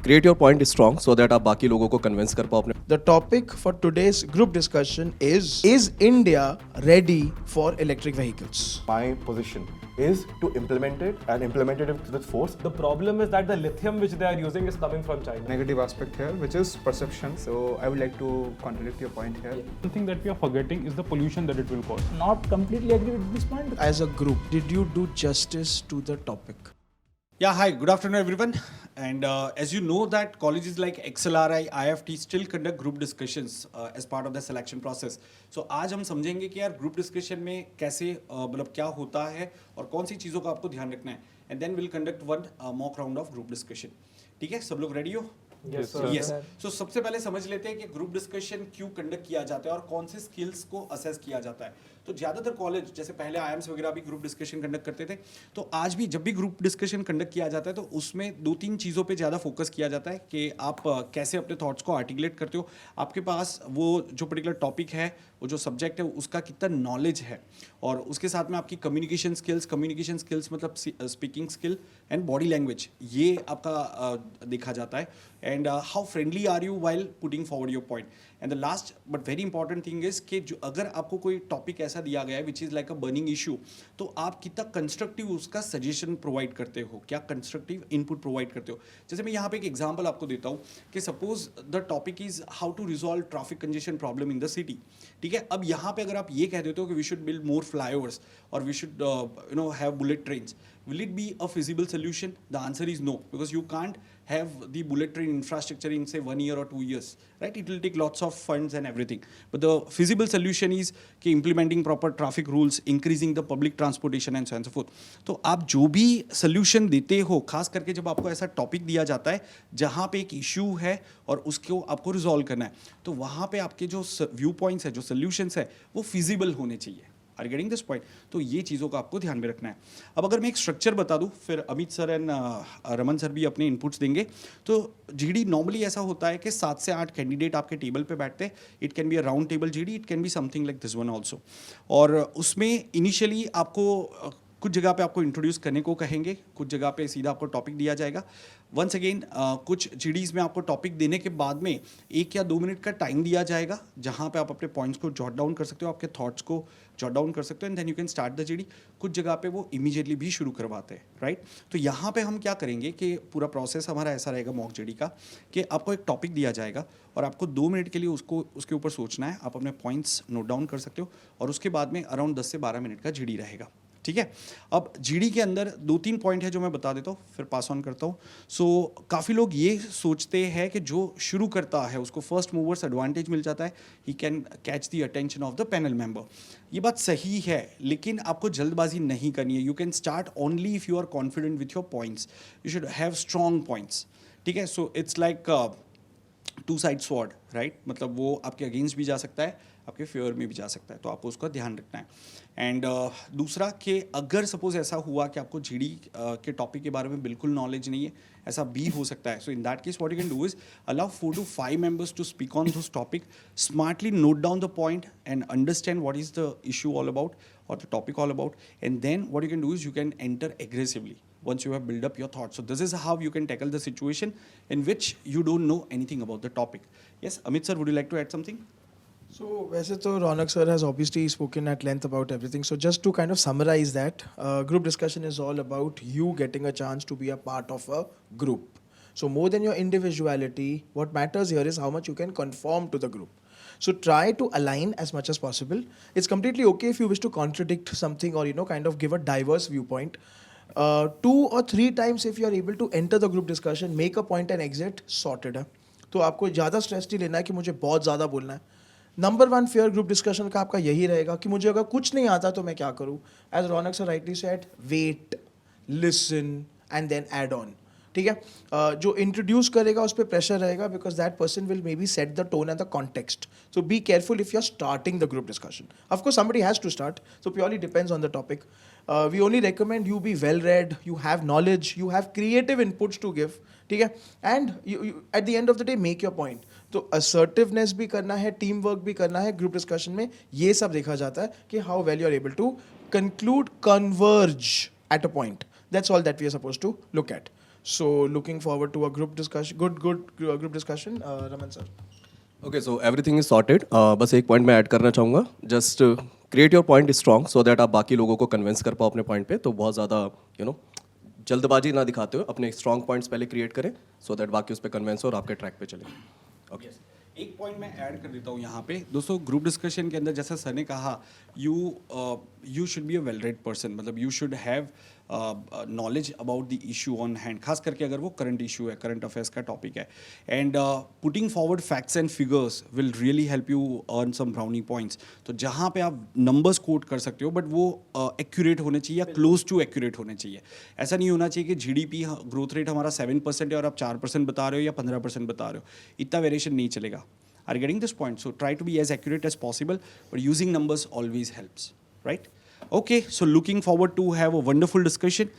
Create your point strong so that आप बाकी लोगों को कन्विंस कर पाओ अपने. The topic for today's group discussion is India ready for electric vehicles? My position is to implement it and implement it with force. The problem is that the lithium which they are using is coming from China. Negative aspect here, which is perception. So I would like to contradict your point here. One thing that we are forgetting is the pollution that it will cause. Not completely agree with this point. As a group, did you do justice to the topic? Yeah, hi, good afternoon everyone. And as you know that colleges like XLRI, IFT still conduct group discussions as part of the selection process. So आज हम समझेंगे कि यार group discussion में कैसे मतलब क्या होता है और कौन सी चीज़ों का आपको ध्यान रखना है. And then we'll conduct one mock round of group discussion. ठीक है, सब लोग ready हो? Yes, sir. Yes. So सबसे पहले समझ लेते हैं कि ग्रुप डिस्कशन क्यों कंडक्ट किया जाता है और कौन से स्किल्स को असेस किया जाता है. तो ज़्यादातर कॉलेज जैसे पहले आईएम्स वगैरह भी ग्रुप डिस्कशन कंडक्ट करते थे, तो आज भी जब भी ग्रुप डिस्कशन कंडक्ट किया जाता है तो उसमें 2-3 चीज़ों पे ज़्यादा फोकस किया जाता है कि आप कैसे अपने थॉट्स को आर्टिकुलेट करते हो, आपके पास वो जो पर्टिकुलर टॉपिक है, वो जो सब्जेक्ट है उसका कितना नॉलेज है, और उसके साथ में आपकी कम्युनिकेशन स्किल्स मतलब speaking skill and body language, ये आपका देखा जाता है. And how friendly are you while putting forward your point. And the last but very important thing is कि जो अगर आपको कोई टॉपिक ऐसा दिया गया है which is like a burning issue, तो आप कितना कंस्ट्रक्टिव उसका सजेशन प्रोवाइड करते हो, क्या कंस्ट्रक्टिव इनपुट प्रोवाइड करते हो. जैसे मैं यहाँ पे एक एग्जांपल आपको देता हूँ कि suppose the topic is how to resolve traffic congestion problem in the city. ठीक है, अब यहाँ पे अगर आप ये कह देते हो कि we should build more flyovers और we should have bullet trains, will it be a feasible solution? The answer is no, because you can't have the bullet train infrastructure in say 1 year or 2 years, right? It will take lots of funds and everything, but the feasible solution is कि implementing proper traffic rules, increasing the public transportation and so on and so forth. तो आप जो भी solution देते हो, खास करके जब आपको ऐसा topic दिया जाता है जहाँ पे एक issue है और उसको आपको resolve करना है, तो वहाँ पे आपके जो व्यू पॉइंट्स है, जो solutions है, वो feasible होने चाहिए. Are getting this point. तो ये चीज़ों का आपको ध्यान में रखना है. अब अगर मैं एक स्ट्रक्चर बता दूं, फिर Amit sir and Raman sir भी अपने इनपुट्स देंगे. तो जीडी नॉर्मली ऐसा होता है कि 7 से 8 कैंडिडेट आपके टेबल पे बैठते हैं. It can be a round table GD, it can be something like this one also. और उसमें इनिशियली आपको कुछ जगह पे आपको इंट्रोड्यूस करने को कहेंगे, कुछ जगह पे सीधा आपको टॉपिक दिया जाएगा. वंस अगेन कुछ जीडीज़ में आपको टॉपिक देने के बाद में 1 या 2 मिनट का टाइम दिया जाएगा जहाँ पे आप अपने पॉइंट्स को जॉट डाउन कर सकते हो, आपके थॉट्स को जॉट डाउन कर सकते हो, and then you can start the GD. कुछ जगह पे वो इमीडिएटली भी शुरू करवाते हैं, राइट. तो यहाँ पे हम क्या करेंगे कि पूरा प्रोसेस हमारा ऐसा रहेगा मॉक जीडी का कि आपको एक टॉपिक दिया जाएगा और आपको 2 मिनट के लिए उसके ऊपर सोचना है. आप अपने पॉइंट्स नोट डाउन कर सकते हो और उसके बाद में अराउंड 10 से 12 मिनट का जीडी रहेगा. ठीक है, अब जीडी के अंदर 2-3 पॉइंट है जो मैं बता देता हूँ, फिर पास ऑन करता हूँ. सो काफ़ी लोग ये सोचते हैं कि जो शुरू करता है उसको फर्स्ट मूवर्स एडवांटेज मिल जाता है, he can catch the attention of the panel member. ये बात सही है, लेकिन आपको जल्दबाजी नहीं करनी है. You can start only if you are confident with your points. You should have strong points. ठीक है, so it's like 2 side sword, right. मतलब वो आपके अगेंस्ट भी जा सकता है, आपके फेवर में भी जा सकता है, तो आपको उसका ध्यान रखना है. एंड दूसरा कि अगर सपोज ऐसा हुआ कि आपको जीडी के टॉपिक के बारे में बिल्कुल नॉलेज नहीं है, ऐसा भी हो सकता है. So in that case what you can do is allow 4 to 5 members to speak on this topic, smartly note down the point and understand what is the issue all about or the topic all about, and then what you can do is you can enter aggressively once you have built up your thoughts. So this is how you can tackle the situation in which you don't know anything about the topic. Yes, Amit sir, would you like to add something? So, वैसे तो Ronak sir has obviously spoken at length about everything. So just to kind of summarize that, group discussion is all about you getting a chance to be a part of a group. So more than your individuality, what matters here is how much you can conform to the group. So try to align as much as possible. It's completely okay if you wish to contradict something or kind of give a diverse viewpoint. 2 or 3 times if you are able to enter the group discussion, make a point and exit, sorted है. तो आपको ज़्यादा stress नहीं लेना है कि मुझे बहुत ज़्यादा बोलना है. नंबर 1 फेयर ग्रुप डिस्कशन का आपका यही रहेगा कि मुझे अगर कुछ नहीं आता तो मैं क्या करूँ. As Raunak sir rightly said, wait, listen and then add on. ठीक है, जो इंट्रोड्यूस करेगा उस पर प्रेशर रहेगा because that person will may be set the tone and the context. So be careful if you are starting the group discussion. Of course somebody has to start, so purely depends on the topic. We only recommend you be well read, you have knowledge, you have creative inputs to give. ठीक है, and at the end of the day make your point. तो assertiveness भी करना है, team work भी करना है group discussion में. ये सब देखा जाता है कि how well you are able to conclude, converge at a point. That's all that we are supposed to look at. So looking forward to a group discussion, good group discussion. Raman sir. Okay so everything is sorted बस एक point मैं add करना चाहूँगा just create your point strong so that आप बाकी लोगों को convince कर पाओ अपने पॉइंट पे तो बहुत ज़्यादा जल्दबाजी ना दिखाते हुए अपने स्ट्रॉन्ग पॉइंट्स पहले क्रिएट करें सो दैट बाकी उस पर कन्विंस हो और आपके ट्रैक पे चले ओके एक पॉइंट मैं ऐड कर देता हूँ यहाँ पे दोस्तों ग्रुप डिस्कशन के अंदर जैसा सर ने कहा you should be a well read person मतलब you should have knowledge about the issue on hand खास करके अगर वो करंट इशू है करंट अफेयर्स का टॉपिक है and putting forward facts and figures will really help you earn some brownie points तो जहाँ पे आप नंबर्स कोट कर सकते हो बट वो एक्यूरेट होने चाहिए या क्लोज टू एक्यूरेट होने चाहिए ऐसा नहीं होना चाहिए कि जीडीपी ग्रोथ रेट हमारा 7% है और आप 4% बता रहे हो या 15% बता रहे हो इतना वेरिएशन नहीं चलेगा are getting this point so try to be as accurate as possible but using numbers always helps right okay so looking forward to have a wonderful discussion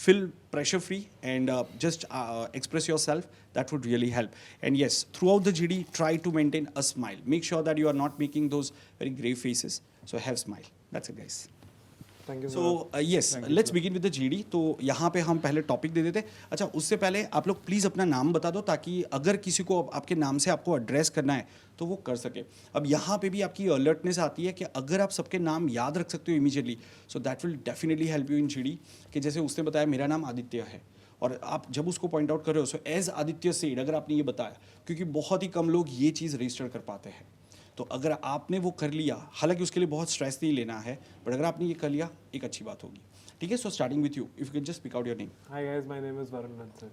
feel pressure free and just express yourself that would really help and yes throughout the GD try to maintain a smile make sure that you are not making those very grave faces so have smile that's it guys Thank you. So yes let's begin with the GD तो यहाँ पे हम पहले topic दे देते अच्छा उससे पहले आप लोग प्लीज़ अपना नाम बता दो ताकि अगर किसी को आपके नाम से आपको एड्रेस करना है तो वो कर सके अब यहाँ पे भी आपकी अलर्टनेस आती है कि अगर आप सबके नाम याद रख सकते हो immediately so that will definitely help you in GD कि जैसे उसने बताया मेरा नाम आदित्य है और आप जब उसको पॉइंट आउट कर रहे हो सो एज आदित्य सेड अगर आपने ये बताया क्योंकि बहुत ही कम लोग ये चीज़ रजिस्टर कर पाते हैं तो अगर आपने वो कर लिया हालांकि उसके लिए बहुत स्ट्रेस नहीं लेना है बट अगर आपने ये कर लिया एक अच्छी बात होगी ठीक है so starting with you if you can just speak out your name Hi guys, my name is Varun Nansal.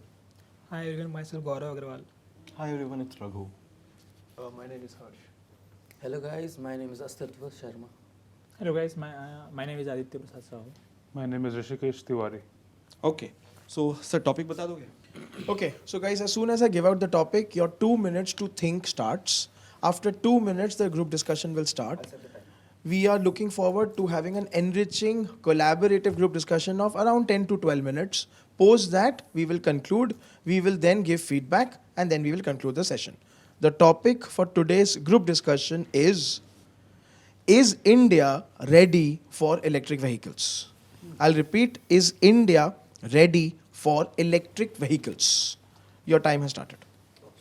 Hi everyone, myself Gaurav Agrawal. Hi everyone, it's Raghu. My name is Harsh. Hello guys, my name is Astartva Sharma. Hello guys, my name is Aditya Prasad Sahu. My name is Rishikesh Tiwari. Okay so sir topic बता दोगे Okay, so guys, as soon as I give out the topic, your 2 minutes to think starts. After 2 minutes, the group discussion will start. We are looking forward to having an enriching, collaborative group discussion of around 10 to 12 minutes. Post that, we will conclude. We will then give feedback and then we will conclude the session. The topic for today's group discussion is India ready for electric vehicles? I'll repeat, is India ready for electric vehicles? Your time has started.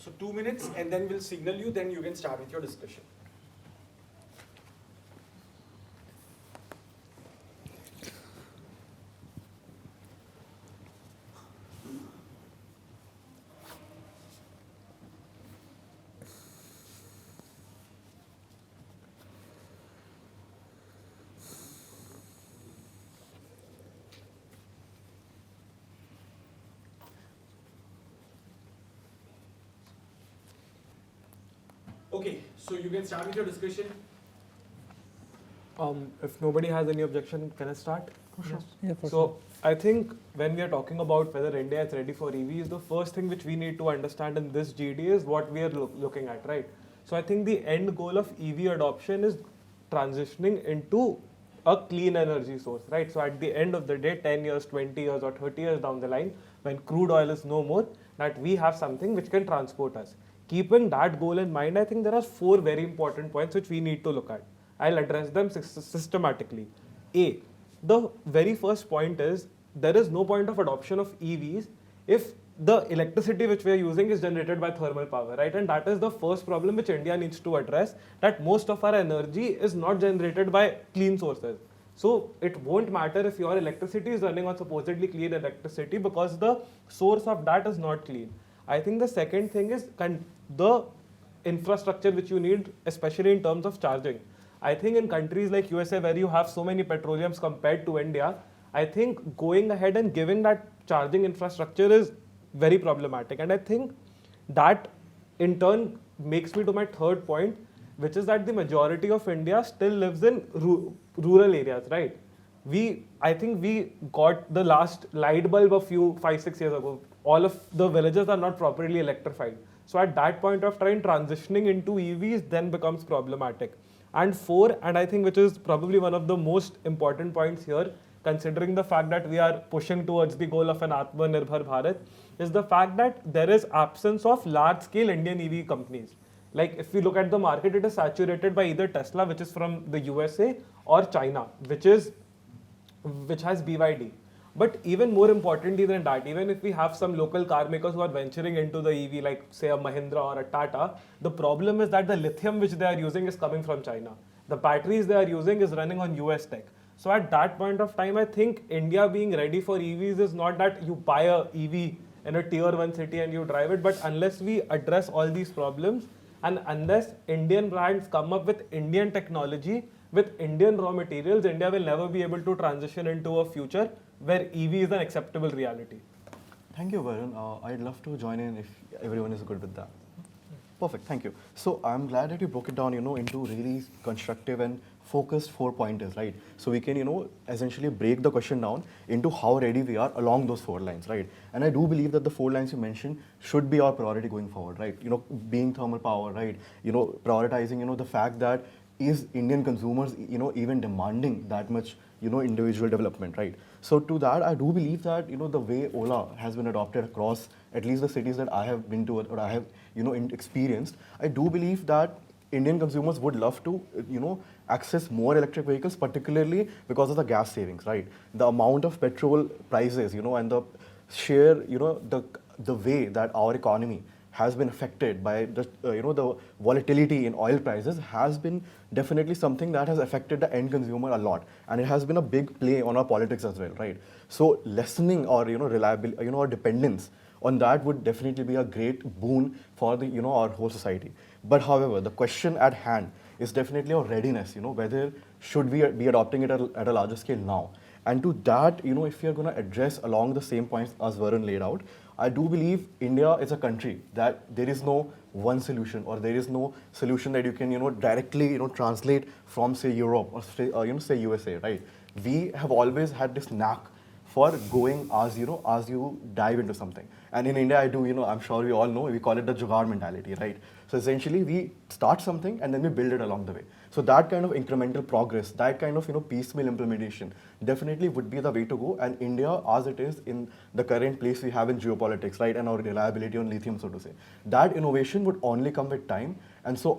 So 2 minutes and then we'll signal you, then you can start with your discussion. Okay, so you can start with your discussion. If nobody has any objection, can I start? Yeah, for So I think when we are talking about whether India is ready for EVs, the first thing which we need to understand in this GD is what we are looking at, right? So I think the end goal of EV adoption is transitioning into a clean energy source, right? So at the end of the day, 10 years, 20 years or 30 years down the line, when crude oil is no more, that we have something which can transport us. Keeping that goal in mind, I think there are 4 very important points which we need to look at. I'll address them systematically. A, the very first point is there is no point of adoption of EVs if the electricity which we are using is generated by thermal power, right? And that is the first problem which India needs to address, that most of our energy is not generated by clean sources. So it won't matter if your electricity is running on supposedly clean electricity because the source of that is not clean. I think the second thing is the infrastructure which you need, especially in terms of charging. I think in countries like USA where you have so many petroleums compared to India, I think going ahead and giving that charging infrastructure is very problematic. And I think that in turn makes me to my third point, which is that the majority of India still lives in rural areas, right? I think we got the last light bulb a 5-6 years ago. All of the villages are not properly electrified. So at that point of time, transitioning into EVs then becomes problematic. And 4, and I think which is probably one of the most important points here, considering the fact that we are pushing towards the goal of an Atmanirbhar Bharat, is the fact that there is absence of large-scale Indian EV companies. Like if we look at the market, it is saturated by either Tesla, which is from the USA, or China, which has BYD. But even more importantly than that, even if we have some local car makers who are venturing into the EV, like say a Mahindra or a Tata, the problem is that the lithium which they are using is coming from China. The batteries they are using is running on US tech. So at that point of time, I think India being ready for EVs is not that you buy a EV in a tier 1 city and you drive it, but unless we address all these problems and unless Indian brands come up with Indian technology, with Indian raw materials, India will never be able to transition into a future where EV is an acceptable reality. Thank you, Varun. I'd love to join in if everyone is good with that. Perfect, thank you. So I'm glad that you broke it down, into really constructive and focused 4 pointers, right? So we can, essentially break the question down into how ready we are along those 4 lines, right? And I do believe that the 4 lines you mentioned should be our priority going forward, right? Being thermal power, right? Prioritizing, the fact that is Indian consumers, even demanding that much, individual development, right? So to that, I do believe that, the way Ola has been adopted across at least the cities that I have been to or I have, experienced, I do believe that Indian consumers would love to, access more electric vehicles, particularly because of the gas savings, right? The amount of petrol prices, and the sheer, the way that our economy has been affected by the, the volatility in oil prices has been definitely something that has affected the end consumer a lot, and it has been a big play on our politics as well, right? So lessening or reliability, our dependence on that would definitely be a great boon for the our whole society. But however, the question at hand is definitely our readiness. Whether should we be adopting it at a larger scale now? And to that, if you're going to address along the same points as Varun laid out, I do believe India is a country that there is no one solution, or there is no solution that you can directly translate from say Europe or say USA, right? We have always had this knack for going as you dive into something. And in India, I do, I'm sure we all know, we call it the jugaad mentality, right? So essentially, we start something and then we build it along the way. So that kind of incremental progress, that kind of piecemeal implementation definitely would be the way to go. And India, as it is in the current place we have in geopolitics, right, and our reliability on lithium, so to say, that innovation would only come with time. And so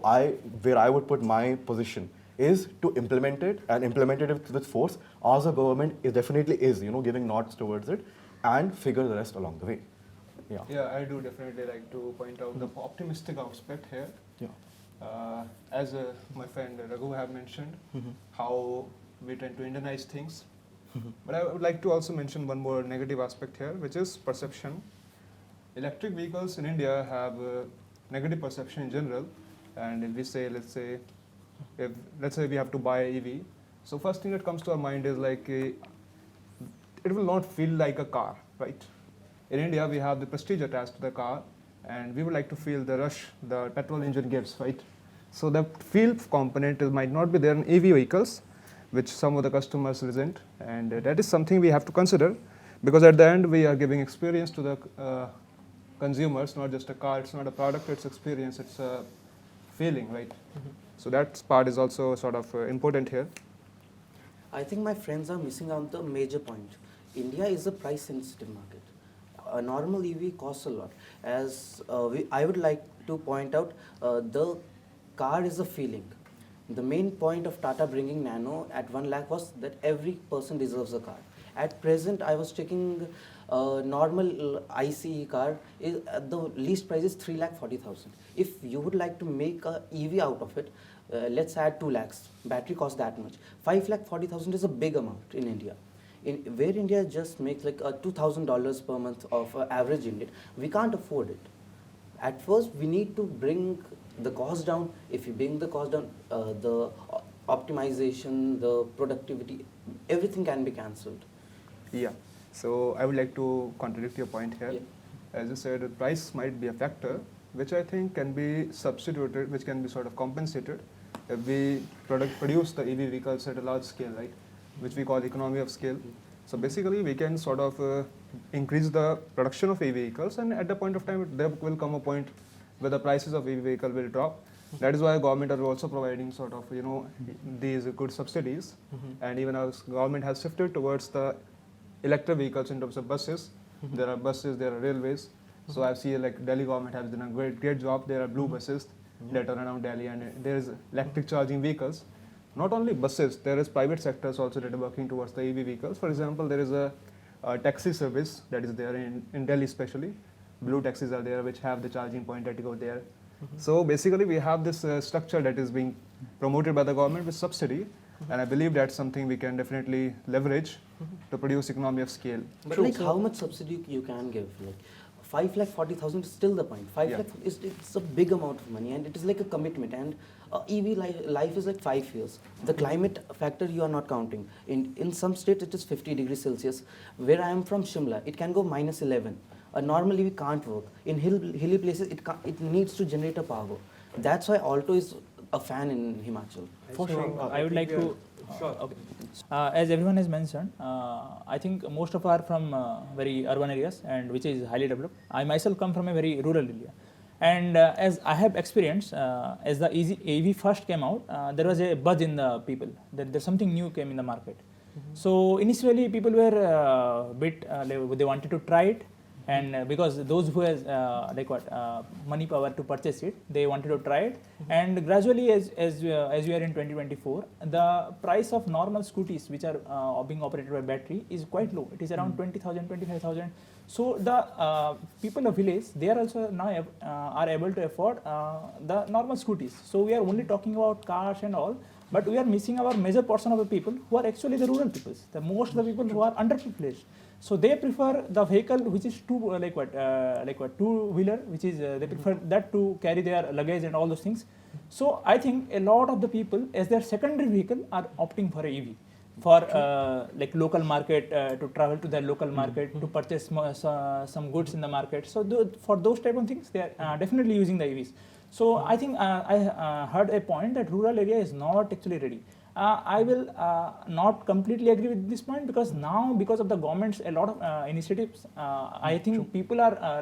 where I would put my position is to implement it and implement it with force, as a government it definitely is, giving nods towards it, and figure the rest along the way. Yeah. Yeah, I do definitely like to point out the optimistic aspect here. Yeah. As my friend Raghu have mentioned, how we tend to Indianize things. But I would like to also mention one more negative aspect here, which is perception. Electric vehicles in India have negative perception in general, and if we say, let's say we have to buy an EV, so first thing that comes to our mind is like it will not feel like a car, right? In India, we have the prestige attached to the car, and we would like to feel the rush the petrol engine gives, right? So the feel component might not be there in EV vehicles, which some of the customers resent, and that is something we have to consider, because at the end we are giving experience to the consumers, not just a car. It's not a product, it's experience, it's a feeling, right? So that part is also sort of important here. I think my friends are missing out the major point. India is a price sensitive market. A normal EV costs a lot. As I would like to point out, the car is a feeling. The main point of Tata bringing Nano at 1 lakh was that every person deserves a car. At present, I was checking normal ICE car, the least price is 3,40,000. If you would like to make a EV out of it, let's add 2 lakhs. Battery costs that much. 5,40,000 is a big amount in India. Where India just makes like $2,000 per month of average in it, we can't afford it. At first, we need to bring the cost down. If you bring the cost down, the optimization, the productivity, everything can be cancelled. Yeah. So I would like to contradict your point here. Yeah. As you said, the price might be a factor, which I think can be substituted, which can be sort of compensated if we produce the EV vehicles at a large scale, right? Which we call economy of scale. So basically, we can sort of increase the production of EV vehicles, and at the point of time, there will come a point where the prices of EV vehicle will drop. That is why government are also providing sort of these good subsidies, and even our government has shifted towards the electric vehicles in terms of buses. There are buses, there are railways. So I see like Delhi government has done a great job. There are blue buses that are around Delhi, and there is electric charging vehicles. Not only buses, there is private sectors also that are working towards the EV vehicles. For example, there is a taxi service that is there in Delhi especially. Blue taxis are there which have the charging point that go there. So basically we have this structure that is being promoted by the government with subsidy, and I believe that's something we can definitely leverage to produce economy of scale. But like how much subsidy you can give? Like 5,40,000 is still the point. 5 Yeah. lakh is it's a big amount of money, and it is like a commitment. And EV life is like 5 years. The climate factor you are not counting. In some states it is 50 degrees Celsius. Where I am from, Shimla, it can go -11. Normally we can't work. In hilly places, it needs to generate a power. That's why Alto is a fan in Himachal. For sure. I would like to. Sure. Okay. As everyone has mentioned, I think most of are from very urban areas and which is highly developed. I myself come from a very rural area. And as I have experienced, as the EV first came out, there was a buzz in the people that there's something new came in the market. So initially people were they wanted to try it, and because those who has money power to purchase it, they wanted to try it. And gradually, as we are in 2024, the price of normal scooties which are being operated by battery is quite low. It is around 20,000, 25,000. So the people of village, they are also now are able to afford the normal scooties. So we are only talking about cars and all, but we are missing our major portion of the people who are actually the rural peoples. The most of the people who are underprivileged. So they prefer the vehicle which is two-wheeler, which is they prefer that to carry their luggage and all those things. So I think a lot of the people, as their secondary vehicle, are opting for a EV for local market, to travel to their local market, to purchase some goods in the market. So for those type of things, they are definitely using the EVs. So I think I heard a point that rural area is not actually ready. I will not completely agree with this point, because now, because of the government's a lot of initiatives, I think people are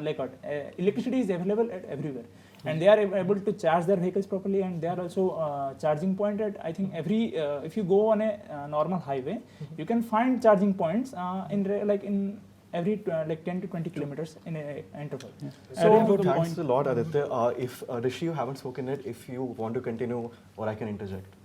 electricity is available at everywhere, and they are able to charge their vehicles properly, and they are also charging point at, I think, every if you go on a normal highway, you can find charging points in every 10 to 20 kilometers in an interval. So thanks a lot, Aditya. If Rishi, you haven't spoken yet, if you want to continue, or I can interject.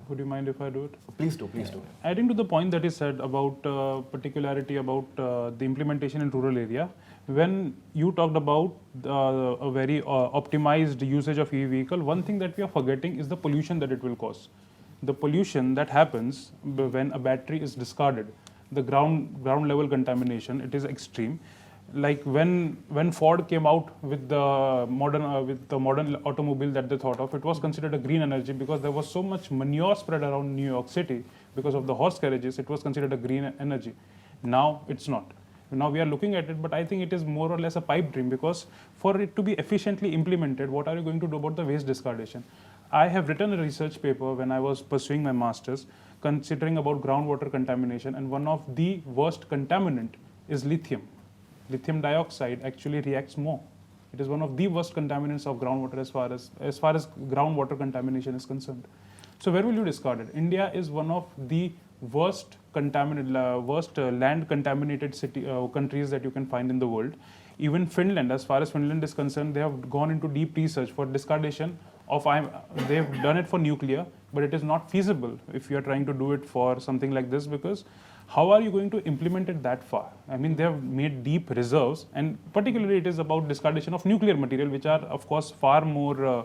Would you mind if I do it? Please do, please do. Adding to the point that is said about particularity about the implementation in rural area, when you talked about a very optimized usage of EV vehicle, one thing that we are forgetting is the pollution that it will cause. The pollution that happens when a battery is discarded, the ground level contamination, it is extreme. Like when Ford came out with the modern automobile that they thought of, it was considered a green energy because there was so much manure spread around New York City because of the horse carriages. It was considered a green energy. Now it's not. Now we are looking at it, but I think it is more or less a pipe dream, because for it to be efficiently implemented, what are you going to do about the waste discardation? I have written a research paper when I was pursuing my master's, considering about groundwater contamination, and one of the worst contaminant is lithium. Lithium dioxide actually reacts more. It is one of the worst contaminants of groundwater as far as groundwater contamination is concerned. So where will you discard it? India is one of the worst land contaminated countries that you can find in the world. Even Finland, as far as Finland is concerned, they have gone into deep research for discardation of they have done it for nuclear, but it is not feasible if you are trying to do it for something like this, because how are you going to implement it that far? I mean, they have made deep reserves, and particularly it is about discardation of nuclear material, which are, of course, far more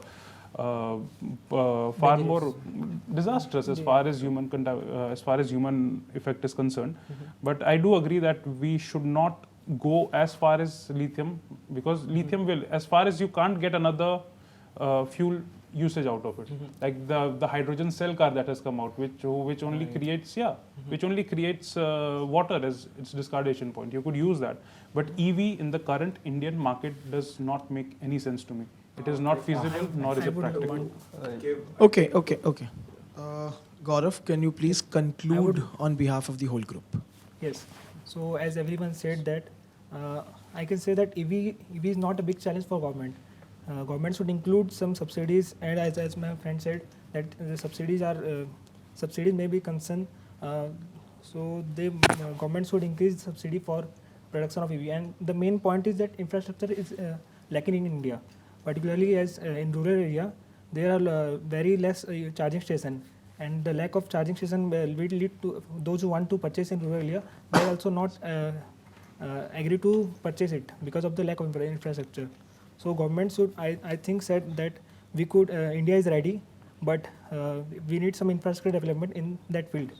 disastrous as far as human effect is concerned. But I do agree that we should not go as far as lithium, because lithium will, as far as you can't get another fuel usage out of it, like the hydrogen cell car that has come out, which only creates water as its discardation point. You could use that, but EV in the current Indian market does not make any sense to me. It is not feasible, nor is it practical. Okay. Gaurav, can you please conclude on behalf of the whole group? Yes. So as everyone said that, I can say that EV is not a big challenge for government. Government should include some subsidies, and as my friend said, that the subsidies may be concerned. So the government should increase subsidy for production of EV. And the main point is that infrastructure is lacking in India, particularly as in rural area there are very less charging station, and the lack of charging station will lead to those who want to purchase in rural area, they are also not agree to purchase it because of the lack of infrastructure. So government should, I think, said that we could, India is ready, but we need some infrastructure development in that field.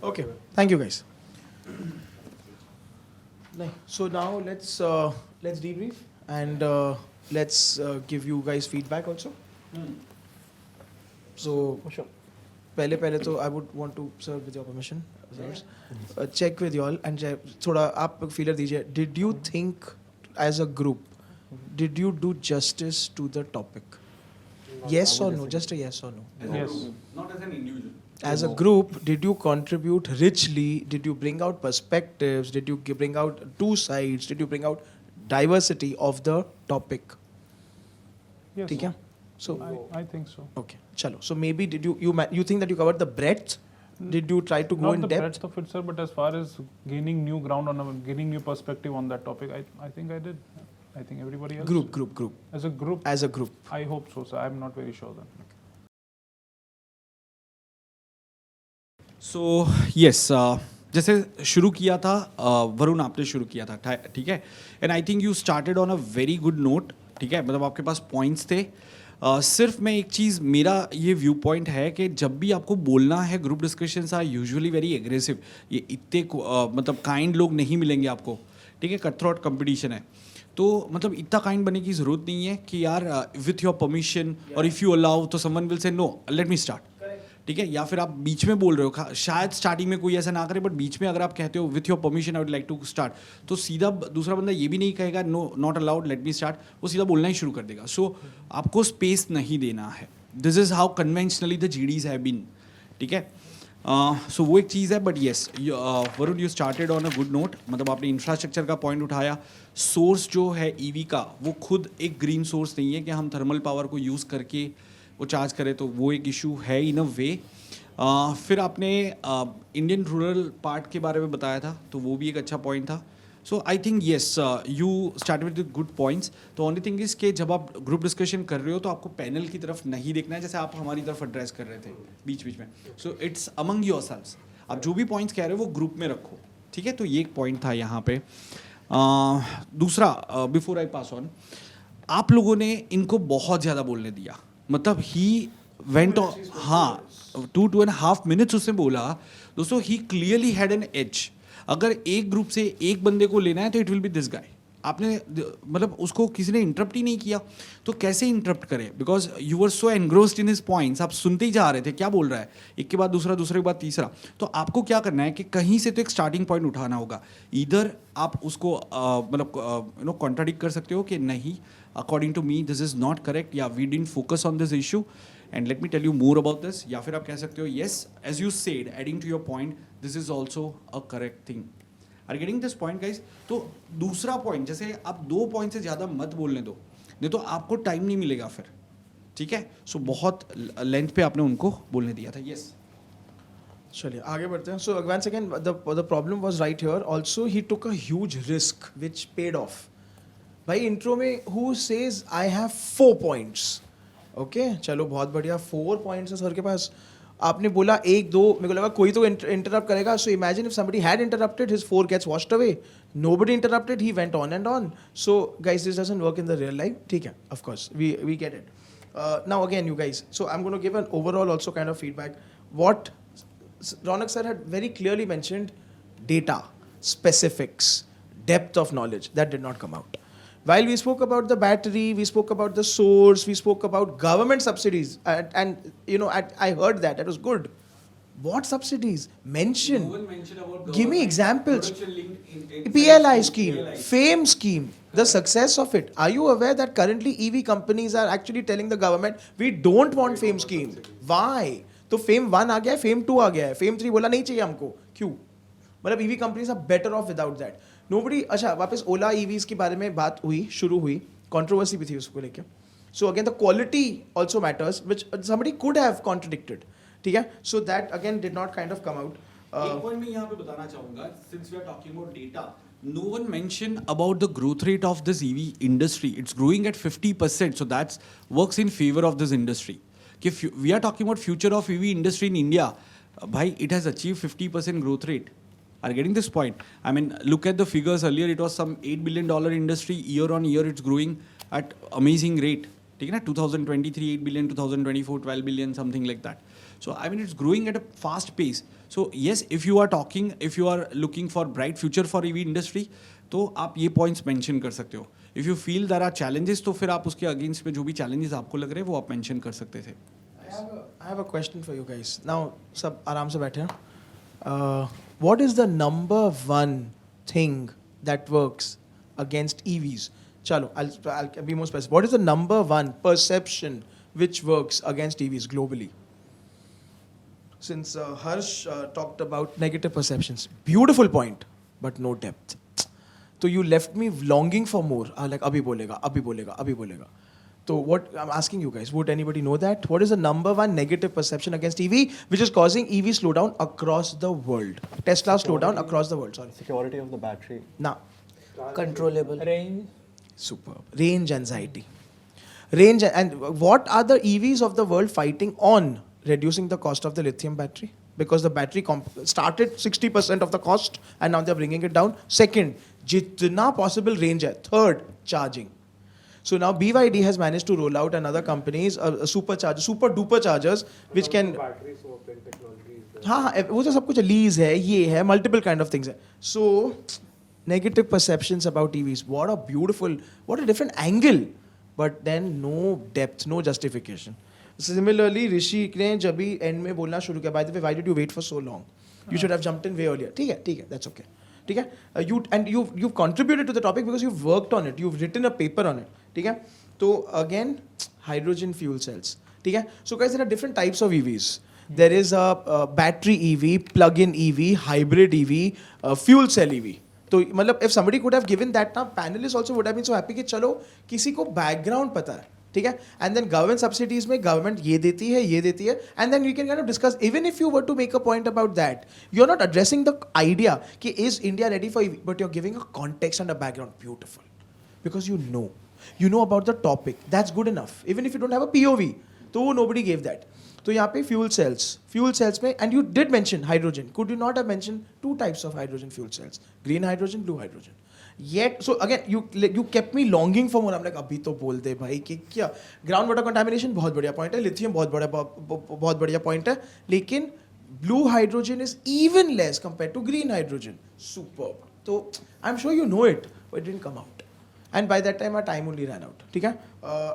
Okay, thank you guys. So now let's debrief and let's give you guys feedback also. So पहले तो I would want to, sir, with your permission, check with you all and थोड़ा आप feeler दीजिए. Did you think as a group, did you do justice to the topic? Yes or no? Just a yes or no. Yes. Not as an individual. As a group, did you contribute richly? Did you bring out perspectives? Did you bring out two sides? Did you bring out diversity of the topic? Yes. ठीक है? So I think so. okay, chalo. So maybe did you think that you covered the breadth? Did you try to go Not in the depth? breadth of it, sir, but as far as gaining new ground gaining new perspective on that topic, I think I did. I think everybody else. Group. As a group. As a group. I hope so, sir. I'm not very sure then. So yes जैसे शुरू किया था वरुण आपने शुरू किया था ठीक है and I think you started on a very good note ठीक है मतलब आपके पास पॉइंट्स थे सिर्फ मैं एक चीज़ मेरा ये व्यू पॉइंट है कि जब भी आपको बोलना है group discussions are usually very aggressive ये इतने मतलब काइंड लोग नहीं मिलेंगे आपको ठीक है कट थ्रोट कंपटीशन है तो मतलब इतना काइंड बनने की ज़रूरत नहीं है कि यार विथ योर परमिशन और इफ़ यू अलाउ तो someone will say no let me start ठीक है या फिर आप बीच में बोल रहे हो शायद स्टार्टिंग में कोई ऐसा ना करे बट बीच में अगर आप कहते हो with your permission I would like to start तो सीधा दूसरा बंदा ये भी नहीं कहेगा no not allowed let me start वो सीधा बोलना ही शुरू कर देगा सो आपको स्पेस नहीं देना है this is how conventionally the GDs have been ठीक है सो वो एक चीज़ है but yes Varun you started on a good note मतलब आपने इंफ्रास्ट्रक्चर का पॉइंट उठाया सोर्स जो है ईवी का वो खुद एक ग्रीन सोर्स नहीं है कि हम थर्मल पावर को यूज़ करके वो चार्ज करें तो वो एक इशू है इन अ वे फिर आपने इंडियन रूरल पार्ट के बारे में बताया था तो वो भी एक अच्छा पॉइंट था so I think yes you start with good points तो ओनली थिंग इज़ कि जब आप ग्रुप डिस्कशन कर रहे हो तो आपको पैनल की तरफ नहीं देखना है जैसे आप हमारी तरफ एड्रेस कर रहे थे बीच बीच में so it's among your selves आप जो भी पॉइंट्स कह रहे हो वो ग्रुप में रखो ठीक है तो ये एक पॉइंट था यहाँ पे दूसरा बिफोर आई पास ऑन आप लोगों ने इनको बहुत ज़्यादा बोलने दिया मतलब ही वेंट ऑन हाँ 2.5 मिनट्स उसने बोला दोस्तों ही क्लियरली हैड एन एज अगर एक ग्रुप से एक बंदे को लेना है तो it will be this guy आपने मतलब उसको किसी ने इंटरप्ट ही नहीं किया तो कैसे इंटरप्ट करे because you were so engrossed in his points आप सुनते ही जा रहे थे क्या बोल रहा है एक के बाद दूसरा दूसरे के बाद तीसरा तो आपको क्या करना है कि कहीं से तो एक स्टार्टिंग पॉइंट उठाना होगा इधर आप उसको मतलब कॉन्ट्राडिक्ट कर सकते हो कि नहीं according to me this is not correct या we didn't focus on this issue and let me tell you more about this या फिर आप कह सकते हो yes as you said adding to your point this is also a correct thing are getting this point guys तो दूसरा point जैसे आप 2 पॉइंट से ज़्यादा मत बोलने दो नहीं तो आपको टाइम नहीं मिलेगा फिर ठीक है सो बहुत लेंथ पे आपने उनको बोलने दिया था येस चलिए आगे बढ़ते हैं so once again the problem was right here also he took a huge risk which paid off भाई इंट्रो में who says I have 4 points okay चलो बहुत बढ़िया 4 पॉइंट्स है सर के पास आपने बोला 1 2 मेरे को लगा कोई तो इंटरप्ट करेगा so imagine if somebody had interrupted his 4 gets washed away nobody interrupted he went on and on so guys this doesn't work in the real life ठीक है of course we get it now again you guys so I'm going to give an overall also kind of feedback what Ronak sir had very clearly mentioned data specifics depth of knowledge that did not come out while we spoke about the battery we spoke about the source we spoke about government subsidies and you know I heard that was good what subsidies mention give me examples PLI scheme FAME scheme the success of it are you aware that currently EV companies are actually telling the government we don't want FAME scheme why तो FAME 1 आ गया है FAME 2 आ गया है FAME 3 बोला नहीं चाहिए हमको क्यों मतलब EV companies are better off without that nobody अच्छा वापस ओला EVs के बारे में बात हुई शुरू हुई कंट्रोवर्सी भी थी उसको लेके so again the quality also matters which somebody could have contradicted ठीक है so that again did not kind of come out एक पॉइंट मैं यहाँ पे बताना चाहूँगा since we are talking about data no one mentioned about the growth rate of this EV industry it's growing at 50% so that works in favor of this industry कि we are talking about future of EV industry in India. भाई, it has achieve 50% growth rate. Are you getting this point? I mean, look at the figures earlier. It was some $8 billion industry. Year on year, it's growing at amazing rate. ठीक है ना? 2023 8 billion, 2024 12 billion, something like that. So I mean, it's growing at a fast pace. So yes, if you are looking for bright future for EV industry, तो आप ये points mention कर सकते हो. If you feel there are challenges, तो फिर आप उसके against में जो भी challenges आपको लग रहे हैं वो आप mention कर सकते थे. I have a question for you guys. Now, सब आराम से बैठे हैं. What is the number one thing that works against EVs? Chalo, I'll be more specific. What is the number one perception which works against EVs globally? Since Harsh talked about negative perceptions, beautiful point, but no depth. So you left me longing for more. Like abhi bolega, abhi bolega, abhi bolega. So what I'm asking you guys, would anybody know that? What is the number one negative perception against EV which is causing EV slowdown across the world? Tesla slowdown across the world, sorry. Security of the battery. Now, Controllable. Range. superb. Range anxiety. Range, and what are the EVs of the world fighting on reducing the cost of the lithium battery? Because the battery started 60% of the cost and now they're bringing it down. Second, jitna possible range hai. Third, charging. So now BYD has managed to roll out, and other companies, super duper chargers, which can. Battery swapping technology is there. हाँ, वो तो सब कुछ lease है, ये है, multiple kind of things है. So negative perceptions about EVs. What a different angle, but then no depth, no justification. Similarly, Rishi ने जब भी end में बोलना शुरू किया, by the way, why did you wait for so long? You should have jumped in way earlier. ठीक है, that's okay. ठीक है, you've contributed to the topic because you've worked on it, you've written a paper on it. ठीक है, तो again, hydrogen fuel cells. ठीक है, so guys, there are different types of EVs. There is a battery EV, plug-in EV, hybrid EV, fuel cell EV. तो मतलब if somebody could have given that now, panelists also would have been so happy कि चलो किसी को background पता है. ठीक है, and then government subsidies में government ये देती है, and then we can kind of discuss. Even if you were to make a point about that, you're not addressing the idea कि is India ready for EV, but you're giving a context and a background. Beautiful, because you know about the topic. That's good enough. Even if you don't have a POV, तो nobody gave that. तो यहाँ पे fuel cells में, and you did mention hydrogen. Could you not have mentioned two types of hydrogen fuel cells? Green hydrogen, blue hydrogen. Yet, so again, you kept me longing for more. I'm like, अभी तो बोल दे भाई कि क्या ground water contamination बहुत बढ़िया point है, lithium बहुत बढ़िया पॉइंट है, लेकिन blue hydrogen is even less compare to green hydrogen. Superb. तो I am sure you know it, but it didn't come out. And by that time, our time only ran out. ठीक है?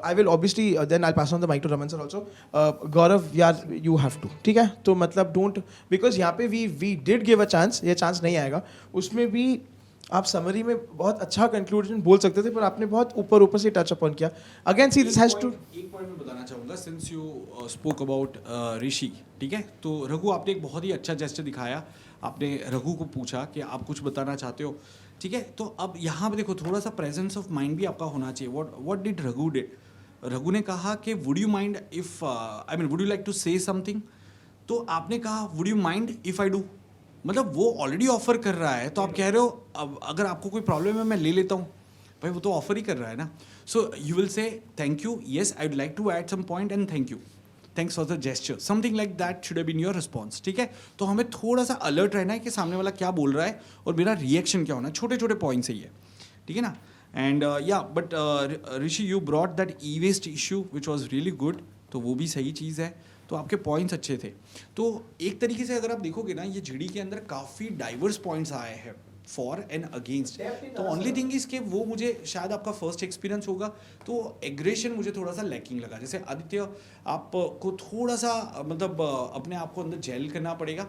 I will obviously then I'll pass on the mic to Raman sir also. Gaurav, यार you have to. ठीक है? तो मतलब don't, because यहाँ पे we did give a chance. ये chance नहीं आएगा. उसमें भी आप समरी में बहुत अच्छा कंक्लूजन बोल सकते थे, पर आपने बहुत ऊपर से टच अपॉन किया. Again see this has to. एक पॉइंट मैं बताना चाहूँगा, since you spoke about Rishi. ठीक है, तो रघु आपने एक बहुत ही अच्छा जेस्चर दिखाया. आपने रघु को पूछा कि आप कुछ बताना चाहते हो. ठीक है, तो अब यहाँ पे देखो, थोड़ा सा प्रेजेंस ऑफ माइंड भी आपका होना चाहिए. What did Raghu did? Raghu ने कहा कि would you mind if would you like to say something. तो आपने कहा would you mind if I do. मतलब वो ऑलरेडी ऑफर कर रहा है, तो आप कह रहे हो अब अगर आपको कोई प्रॉब्लम है मैं ले लेता हूँ. भाई वो तो ऑफर ही कर रहा है ना. So you will say thank you, yes I would like to add some point and thank you, thanks for the gesture, something like that should have been your response. ठीक है, तो हमें थोड़ा सा अलर्ट रहना है कि सामने वाला क्या बोल रहा है और मेरा रिएक्शन क्या होना है. छोटे छोटे पॉइंट्स ही है. ठीक है ना. एंड या but Rishi, you brought that e waste issue which was really good. तो वो भी सही चीज़ है. तो आपके पॉइंट्स अच्छे थे. तो एक तरीके से अगर आप देखोगे ना, ये जीडी के अंदर काफ़ी डाइवर्स पॉइंट्स आए हैं फॉर एंड अगेंस्ट. तो ओनली थिंग इज के वो मुझे शायद आपका फर्स्ट एक्सपीरियंस होगा, तो एग्रेशन मुझे थोड़ा सा लैकिंग लगा. जैसे आदित्य, आपको थोड़ा सा मतलब अपने आप को अंदर जेल करना पड़ेगा.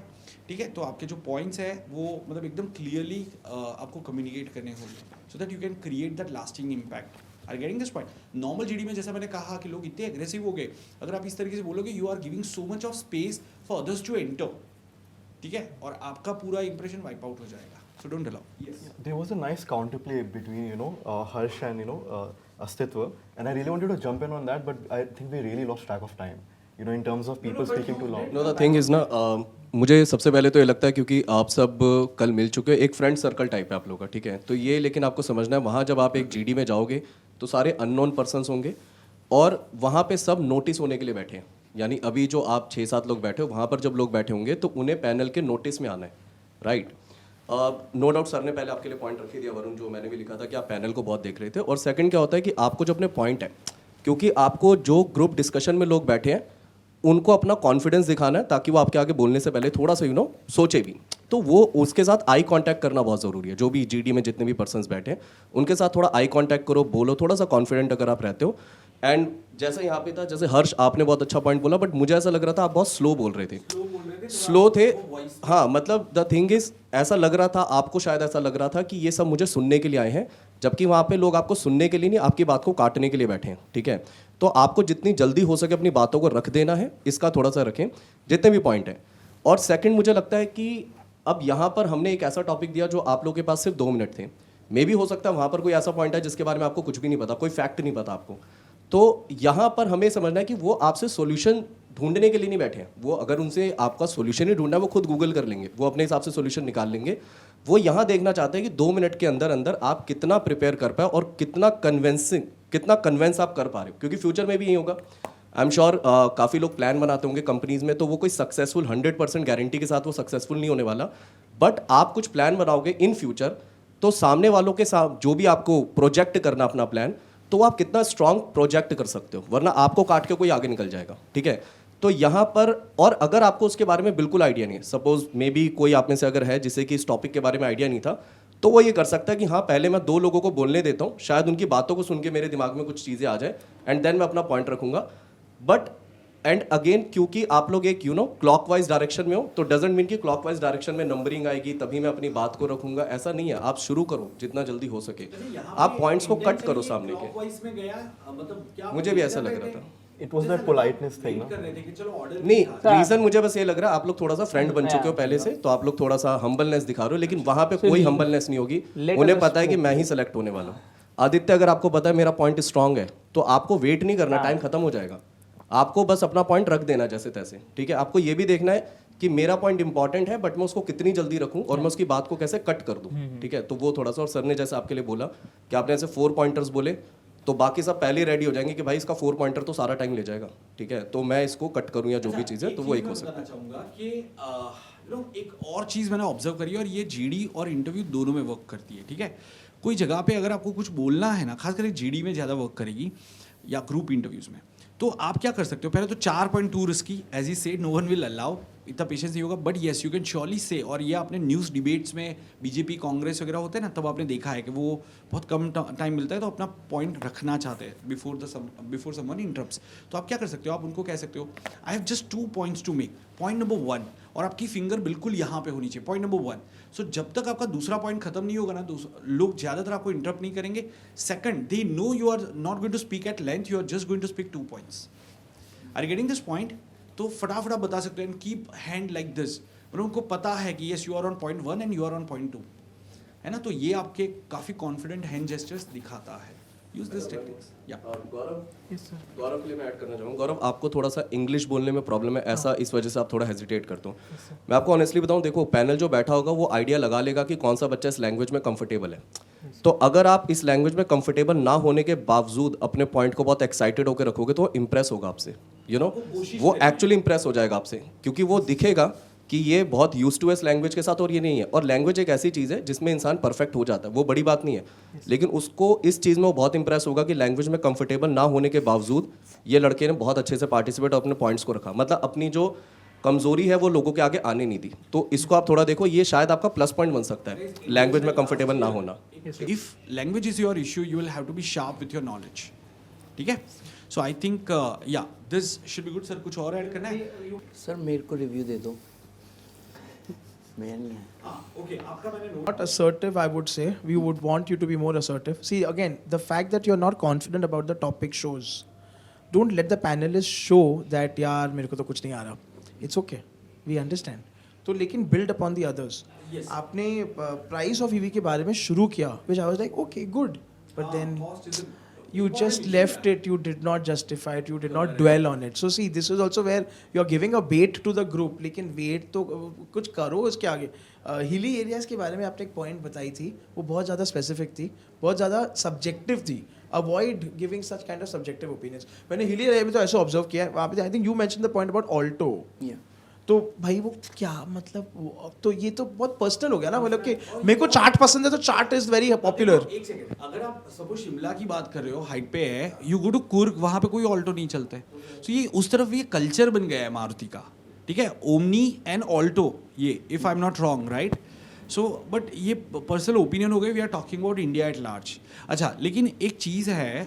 ठीक है, तो आपके जो पॉइंट्स है वो मतलब एकदम क्लियरली आपको कम्युनिकेट करने होंगे, so that you can create that lasting impact. Are getting this point? Normal GD में जैसा मैंने कहा कि लोग इतने एग्रेसिव हो गए, अगर आप इस तरीके से बोलोगे you are giving so much of space for others to enter. ठीक है, और आपका पूरा इंप्रेशन वाइप आउट हो जाएगा. So don't allow. Yes. There was a nice counterplay between Harsh and Astitva, and I really wanted to jump in on that, but I think we really lost track of time. In terms of people speaking too long. No, the thing is ना, मुझे सबसे पहले तो ये लगता है क्योंकि आप सब कल मिल चुके हो, एक फ्रेंड सर्कल टाइप है आप लोगों का. ठीक है, तो ये लेकिन आपको समझना है, वहाँ जब आप एक जीडी में जाओगे तो सारे अननोन पर्सन्स होंगे और वहाँ पे सब नोटिस होने के लिए बैठे हैं. यानी अभी जो आप 6-7 लोग बैठे हो वहाँ पर जब लोग बैठे होंगे तो उन्हें पैनल के नोटिस में आना है, राइट? नो डाउट सर ने पहले आपके लिए पॉइंट रख ही दिया वरुण, जो मैंने भी लिखा था कि आप पैनल को बहुत देख रहे थे। और सेकंड क्या होता है कि आपको जो अपने पॉइंट है, क्योंकि आपको जो ग्रुप डिस्कशन में लोग बैठे हैं उनको अपना कॉन्फिडेंस दिखाना है ताकि वो आपके आगे बोलने से पहले थोड़ा सा सोचे भी, तो वो उसके साथ आई कांटेक्ट करना बहुत ज़रूरी है। जो भी जीडी में जितने भी पर्सन्स बैठे हैं उनके साथ थोड़ा आई कांटेक्ट करो, बोलो, थोड़ा सा कॉन्फिडेंट अगर आप रहते हो। एंड जैसे यहाँ पे था, जैसे हर्ष आपने बहुत अच्छा पॉइंट बोला, बट मुझे ऐसा लग रहा था आप बहुत स्लो बोल रहे थे, स्लो थे। हाँ, मतलब द थिंग इज, ऐसा लग रहा था आपको, शायद ऐसा लग रहा था कि ये सब मुझे सुनने के लिए आए हैं, जबकि वहाँ पे लोग आपको सुनने के लिए नहीं, आपकी बात को काटने के लिए बैठे हैं, ठीक है? तो आपको जितनी जल्दी हो सके अपनी बातों को रख देना है, इसका थोड़ा सा रखें जितने भी पॉइंट हैं। और सेकंड, मुझे लगता है कि अब यहाँ पर हमने एक ऐसा टॉपिक दिया जो आप लोगों के पास सिर्फ 2 मिनट थे। मे भी हो सकता है वहाँ पर कोई ऐसा पॉइंट है जिसके बारे में आपको कुछ भी नहीं पता, कोई फैक्ट नहीं पता आपको। तो यहाँ पर हमें समझना है कि वो आपसे सॉल्यूशन ढूंढने के लिए नहीं बैठे हैं। वो अगर उनसे आपका सॉल्यूशन ही ढूंढना है, वो खुद गूगल कर लेंगे, वो अपने हिसाब से सॉल्यूशन निकाल लेंगे। वो यहाँ देखना चाहते हैं कि 2 मिनट के अंदर अंदर आप कितना प्रिपेयर कर पाए और कितना कन्वेंस आप कर पा रहे हो, क्योंकि फ्यूचर में भी यही होगा। आई एम श्योर काफ़ी लोग प्लान बनाते होंगे कंपनीज में, तो वो कोई सक्सेसफुल 100% गारंटी के साथ वो सक्सेसफुल नहीं होने वाला। बट आप कुछ प्लान बनाओगे इन फ्यूचर, तो सामने वालों के साथ जो भी आपको प्रोजेक्ट करना अपना प्लान, तो आप कितना स्ट्रांग प्रोजेक्ट कर सकते हो, वरना आपको काट के कोई आगे निकल जाएगा, ठीक है? तो यहाँ पर, और अगर आपको उसके बारे में बिल्कुल आइडिया नहीं है, सपोज मे बी कोई आप में से अगर है जिसे कि इस टॉपिक के बारे में आइडिया नहीं था, तो वो ये कर सकता है कि हाँ, पहले मैं 2 लोगों को बोलने देता हूँ, शायद उनकी बातों को सुन के मेरे दिमाग में कुछ चीज़ें आ जाए, एंड देन मैं अपना पॉइंट रखूंगा। बट एंड अगेन, क्योंकि आप लोग एक क्लॉकवाइज डायरेक्शन में हो, तो डजेंट मीन कि क्लॉकवाइज डायरेक्शन में नंबरिंग आएगी तभी मैं अपनी बात को रखूंगा, ऐसा नहीं है। आप शुरू करो जितना जल्दी हो सके, आप पॉइंट्स को कट करो सामने के। मुझे भी ऐसा लग रहा था, It was that politeness thing, no? नहीं, रीजन मुझे बस ये लग रहा है, आप लोग थोड़ा सा फ्रेंड बन चुके हो पहले से, तो आप लोग थोड़ा सा हम्बलनेस दिखा रहे हो, लेकिन वहां पे कोई हम्बलनेस नहीं होगी। उन्हें पता है कि मैं ही सेलेक्ट होने वाला हूँ। आदित्य, अगर आपको पता है मेरा पॉइंट स्ट्रांग है, तो आपको वेट नहीं करना, टाइम खत्म हो जाएगा। आपको बस अपना पॉइंट रख देना जैसे तैसे, ठीक है? आपको ये भी देखना है कि मेरा पॉइंट इंपॉर्टेंट है, बट मैं उसको कितनी जल्दी रखूं और मैं उसकी बात को कैसे कट कर दूं, ठीक है? तो वो थोड़ा सा, और सर ने जैसे आपके लिए बोला कि आपने ऐसे 4 पॉइंटर्स बोले, तो बाकी सब पहले रेडी हो जाएंगे कि भाई इसका 4 पॉइंटर तो सारा टाइम ले जाएगा, ठीक है? तो मैं इसको कट करूं या जो भी चीज़ है, तो वो एक हो सकता है। चाहूंगा कि एक और चीज़ मैंने ऑब्जर्व करी है, और ये जीडी और इंटरव्यू दोनों में वर्क करती है, ठीक है? कोई जगह पे अगर आपको कुछ बोलना है ना, खासकर जीडी में ज़्यादा वर्क करेगी या ग्रुप इंटरव्यूज़ में, तो आप क्या कर सकते हो? पहले तो 4.2 risky, as I said, no one will allow, इतना पेशेंस नहीं होगा, but yes you can surely say. और ये आपने न्यूज़ डिबेट्स में बीजेपी कांग्रेस वगैरह होते हैं ना, तब आपने देखा है कि वो बहुत कम टाइम मिलता है, तो अपना पॉइंट रखना चाहते हैं बिफोर समवन इंटरप्ट्स। तो आप क्या कर सकते हो? आप उनको कह सकते हो, I have just 2 points to make. Point number 1, और आपकी फिंगर बिल्कुल यहाँ पे होनी चाहिए, पॉइंट नंबर 1। सो जब तक आपका दूसरा पॉइंट खत्म नहीं होगा ना, लोग ज़्यादातर आपको इंटरप्ट नहीं करेंगे। Second, they know you are not going to speak at length, you are just going to speak 2 points. Are you getting this point? तो फटाफट आप बता सकते हैं, and keep hand like this, पर उनको पता है कि yes you are on point 1 and you are on point 2, है ना? तो ये आपके काफ़ी कॉन्फिडेंट हैंड जेस्चर्स दिखाता है। Use this techniques. या गौरव के लिए मैं ऐड करना चाहूँगा। गौरव, आपको थोड़ा सा इंग्लिश बोलने में प्रॉब्लम है, ऐसा इस वजह से आप थोड़ा हेजिटेट करते हो। मैं आपको ऑनेस्टली बताऊँ, देखो पैनल जो बैठा होगा वो आइडिया लगा लेगा कि कौन सा बच्चा इस लैंग्वेज में कंफर्टेबल है। तो अगर आप इस लैंग्वेज में कंफर्टेबल ना होने के बावजूद अपने पॉइंट को बहुत एक्साइटेड होकर रखोगे, तो वो इंप्रेस होगा आपसे, वो एक्चुअली इंप्रेस हो जाएगा आपसे, क्योंकि वो दिखेगा कि ये बहुत यूज टू इस लैंग्वेज के साथ और ये नहीं है। और लैंग्वेज एक ऐसी चीज़ है जिसमें इंसान परफेक्ट हो जाता है, वो बड़ी बात नहीं है, लेकिन उसको इस चीज़ में वो बहुत इंप्रेस होगा कि लैंग्वेज में कंफर्टेबल ना होने के बावजूद ये लड़के ने बहुत अच्छे से पार्टिसिपेट और अपने पॉइंट्स को रखा, मतलब अपनी जो कमजोरी है वो लोगों के आगे आने नहीं दी। तो इसको आप थोड़ा देखो, ये शायद आपका प्लस पॉइंट बन सकता है, लैंग्वेज में कंफर्टेबल ना होना। If language is your issue, you will have to be sharp with your knowledge, ठीक है? So I think yeah this should be good. Sir, कुछ और ऐड करना है? सर मेरे को रिव्यू दे दो, मेरा नहीं है। ओके, आपका मैंने note. Not assertive, I would say. We would want you to be more assertive. See, again, the fact that you're not confident about the topic shows. Don't let the panelists show that यार मेरे को तो कुछ नहीं आ रहा. It's okay. We understand. तो लेकिन build upon the others. Yes. आपने price of EV के बारे में शुरू किया, which I was like, okay, good. But then you just left it, you did not justify it, you did not dwell on it. So see, this is also where you're giving a bait to the group, लेकिन wait तो कुछ करो उसके आगे। Hilly areas के बारे में आपने एक पॉइंट बताई थी, वो बहुत ज़्यादा स्पेसिफिक थी, बहुत ज़्यादा सब्जेक्टिव थी, avoid giving such kind of subjective opinions. मैंने हिली एरिया में तो ऐसे ऑब्जर्व किया है वहाँ पे. I think you mention the point about Alto. Yeah. तो भाई वो क्या मतलब तो ये तो बहुत पर्सनल हो गया ना. मतलब कि मेरे को चाट पसंद है तो चाट इज वेरी पॉपुलर. एक सेकंड, अगर आप सपोज शिमला की बात कर रहे हो, हाइट पे है, यू गो टू कुर्ग, वहाँ पे कोई ऑल्टो नहीं चलता है. सो ये उस तरफ ये कल्चर बन गया है मारुति का, ठीक है, ओमनी एंड ऑल्टो, ये if I am not wrong, right. So but ये पर्सनल ओपिनियन हो गए, we are talking about India at large. अच्छा, लेकिन एक चीज़ है,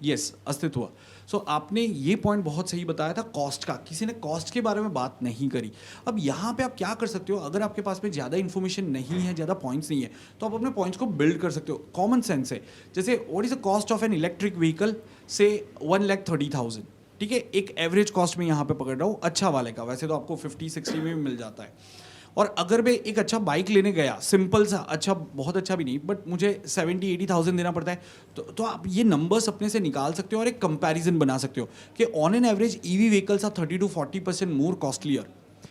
यस, अस्तित्व. सो आपने ये पॉइंट बहुत सही बताया था कॉस्ट का, किसी ने कॉस्ट के बारे में बात नहीं करी. अब यहाँ पे आप क्या कर सकते हो, अगर आपके पास में ज़्यादा इन्फॉर्मेशन नहीं है, ज़्यादा पॉइंट्स नहीं है, तो आप अपने पॉइंट्स को बिल्ड कर सकते हो कॉमन सेंस से. जैसे what is the cost of an electric vehicle, से 1,30,000, ठीक है, एक एवरेज कॉस्ट में यहाँ पे पकड़ रहा हूँ अच्छा वाले का. वैसे तो आपको 50-60 में भी मिल जाता है. और अगर मैं एक अच्छा बाइक लेने गया, सिंपल सा, अच्छा बहुत अच्छा भी नहीं, बट मुझे 70-80,000 देना पड़ता है, तो आप ये नंबर्स अपने से निकाल सकते हो और एक कंपैरिजन बना सकते हो कि on an average EV vehicles are 30-40% more costlier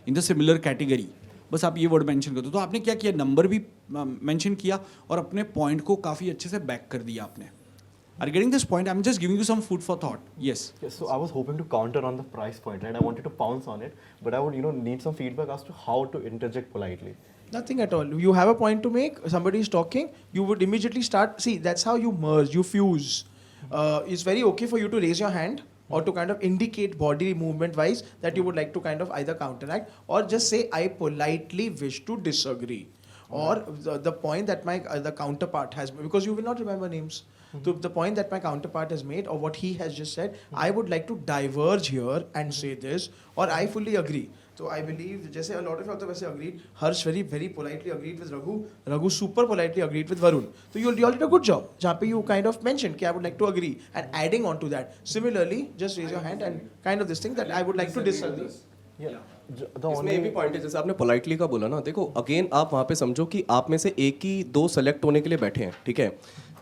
in the similar category. बस आप ये वर्ड मेंशन कर दो. तो आपने क्या किया, नंबर भी मेंशन किया और अपने पॉइंट को काफ़ी अच्छे से बैक कर दिया आपने. Are you getting this point? I'm just giving you some food for thought. Yes. Yes, so I was hoping to counter on the price point, right? I wanted to pounce on it, but I would, need some feedback as to how to interject politely. Nothing at all. You have a point to make, somebody is talking, you would immediately start. See, that's how you merge, you fuse. It's very okay for you to raise your hand or to kind of indicate body movement wise that you would like to kind of either counteract or just say, I politely wish to disagree. Or the point that my the counterpart has, because you will not remember names. So the point that my counterpart has made or what he has just said, I would like to diverge here and say this, or I fully agree. So I believe, जैसे a lot of you also agreed, Harsh very politely agreed with Raghu super politely agreed with Varun. So you all did a good job. जहाँ पे you kind of mentioned कि I would like to agree, and adding on to that, similarly, just raise your hand and kind of this thing that I would like to disagree. Yeah. इसमें ये भी point है, जैसे आपने politely का बोला ना, देखो अगेन आप वहाँ पे समझो कि आप में से एक ही दो सेलेक्ट होने के लिए बैठे हैं, ठीक है.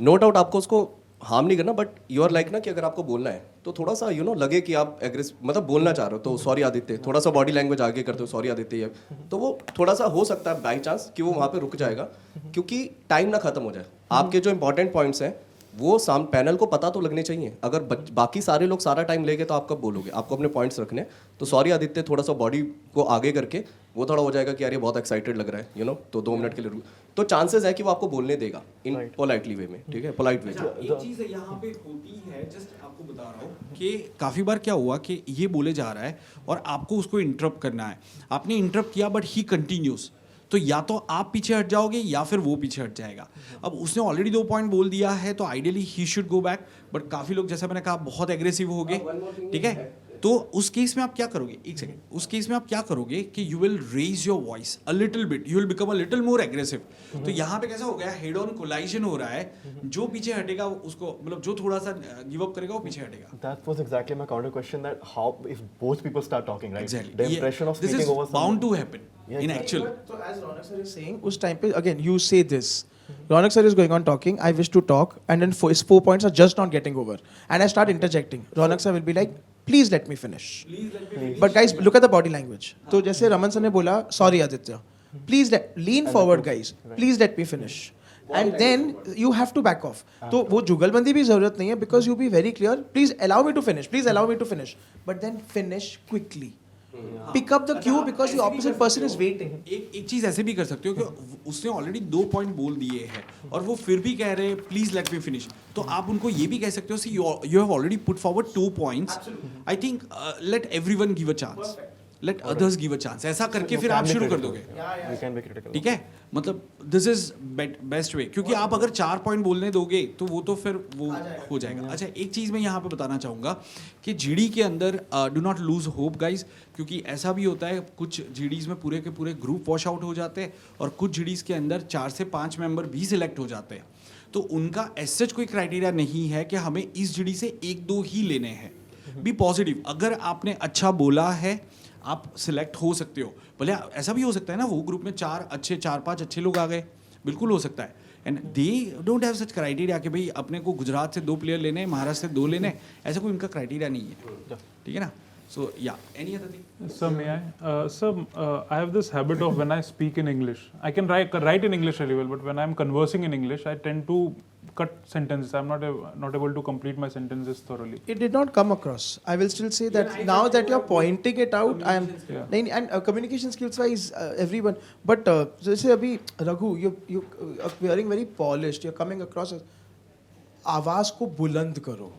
नो डाउट आपको उसको हार्म नहीं करना, बट यू आर लाइक ना कि अगर आपको बोलना है तो थोड़ा सा लगे कि आप एग्रेस मतलब बोलना चाह रहे हो, तो सॉरी आदित्य, थोड़ा सा बॉडी लैंग्वेज आगे करते हो, सॉरी आदित्य, तो वो थोड़ा सा हो सकता है बाई चांस कि वो वहाँ पे रुक जाएगा, क्योंकि टाइम ना खत्म हो जाए. आपके जो इंपॉर्टेंट पॉइंट्स हैं वो पैनल को पता तो लगने चाहिए. अगर बाकी सारे लोग सारा टाइम लेंगे तो आप कब बोलोगे, आपको अपने पॉइंट्स रखने. तो सॉरी आदित्य, थोड़ा सा बॉडी को आगे करके वो थोड़ा हो जाएगा कि यार ये बहुत एक्साइटेड लग रहा है, तो 2 मिनट के लिए रुक, तो चांसेस है कि वो आपको बोलने देगा इन पोलाइटली वे में, ठीक है, पोलाइट वे. एक चीज़ है यहाँ पे होती है, जस्ट आपको बता रहा हूँ कि काफ़ी बार क्या हुआ कि ये बोले जा रहा है और आपको उसको इंटरप्ट करना है. आपने इंटरप्ट किया बट ही कंटिन्यूस, तो या तो आप पीछे हट जाओगे या फिर वो पीछे हट जाएगा. अब उसने ऑलरेडी 2 पॉइंट बोल दिया है, तो ideally he should go back, but काफ़ी लोग, जैसा मैंने कहा, बहुत एग्रेसिव हो गए, ठीक है. तो उस केस में आप क्या करोगे, एक सेकंड, उस केस में आप क्या करोगे कि you will raise your voice a little bit, you will become a little more aggressive. तो यहाँ पे कैसा हो गया, हेड ऑन कोलाइजन हो रहा है, जो पीछे हटेगा उसको, मतलब जो थोड़ा सा गिव अप करेगा वो पीछे हटेगा. That was exactly my counter question, that how if both people start talking, right? Exactly. The impression of This speaking is over bound to happen Yeah, in exactly. actual. So as Ronak sir is saying, उस time पे again you say this. Ronak sir is going on talking. I wish to talk, and then his 4 points are just not getting over, and I start interjecting. Ronak sir will be like, "Please let me finish." But guys, look at the body language. तो जैसे Raman sir ने बोला, "Sorry Aditya, please lean forward, guys. Please let me finish." And then you have to back off. तो वो जुगलबंदी भी जरूरत नहीं है, because you be very clear. Please allow me to finish. Please allow me to finish. But then finish quickly. Pick up the cue because the opposite person is waiting. एक चीज ऐसे भी कर सकते हो कि उसने ऑलरेडी 2 पॉइंट बोल दिए हैं और वो फिर भी कह रहे हैं प्लीज लेट मी फिनिश, तो आप उनको ये भी कह सकते हो see you have already put forward 2 points, I think let everyone give a chance, let others give a chance, ऐसा करके फिर आप शुरू कर दोगे, We can be critical. ठीक है. मतलब दिस इज बेस्ट वे, क्योंकि आप अगर 4 पॉइंट बोलने दोगे तो वो तो फिर वो हो जाएगा. अच्छा, एक चीज़ मैं यहाँ पे बताना चाहूँगा कि जीडी के अंदर do not lose hope guys, क्योंकि ऐसा भी होता है कुछ जीडीज़ में पूरे के पूरे ग्रुप वॉश आउट हो जाते हैं और कुछ जीडीज़ के अंदर 4 से 5 मेंबर भी सिलेक्ट हो जाते हैं. तो उनका ऐसा कोई क्राइटेरिया नहीं है कि हमें इस जीडी से 1-2 ही लेने हैं. बी पॉजिटिव, अगर आपने अच्छा बोला है आप सिलेक्ट हो सकते हो. भले ऐसा भी हो सकता है ना, वो ग्रुप में 4-5 अच्छे लोग आ गए, बिल्कुल हो सकता है. And they don't have such criteria कि भाई अपने को गुजरात से 2 प्लेयर लेने हैं, महाराष्ट्र से 2 लेने हैं, ऐसा कोई उनका क्राइटेरिया नहीं है, ठीक है ना. सो या any other thing. Sir, may I? Sir, I have this habit of when I speak in English, I can write in English really well, but when I'm conversing in English, I tend to cut sentences. I'm not able to complete my sentences thoroughly. It did not come across. I will still say that now that you're pointing it out, I am. Yeah. And communication skills wise, everyone. But जैसे अभी Raghu, you appearing very polished. You're coming across as आवाज को बुलंद करो.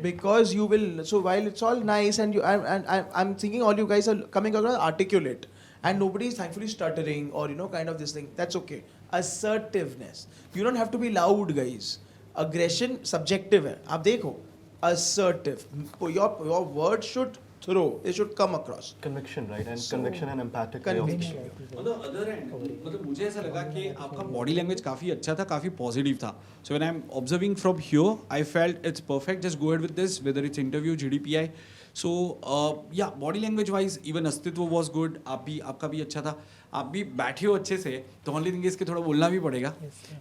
Because you will. So while it's all nice and you, I'm thinking all you guys are coming across articulate, and nobody is thankfully stuttering or kind of this thing. That's okay. Assertiveness. You don't have to be loud, guys. Aggression subjective है. आप देखो. Assertive. Your words should throw. They should come across. Conviction, right? And conviction and empathic way of Conviction. speaking. On the other hand, मतलब मुझे ऐसा लगा कि आपका body language काफ़ी अच्छा था, काफ़ी पॉजिटिव था. So when I'm observing from here, I felt it's perfect. Just go ahead with this, whether it's interview, GDPI. So yeah, body language wise, even अस्तित्व was good. आपका भी अच्छा था. आप भी बैठे हो अच्छे से, तो only thing is कि थोड़ा बोलना भी पड़ेगा.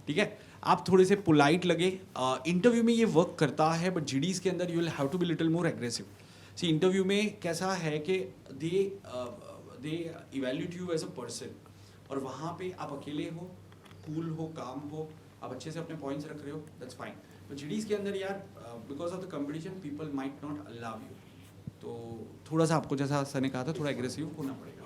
ठीक है? आप थोड़े से पोलाइट लगे. इंटरव्यू में ये वर्क करता है, बट जीडीज के अंदर you will have to be little more aggressive. See interview में कैसा है कि they evaluate you as a person, और वहाँ पे आप अकेले हो, कूल हो, काम हो, आप अच्छे से अपने पॉइंट्स रख रहे हो, दैट्स फाइन. बट जीडीज के अंदर यार, because of the competition, people might not allow you. तो थोड़ा सा आपको, जैसा सर ने कहा था, थोड़ा एग्रेसिव होना पड़ेगा.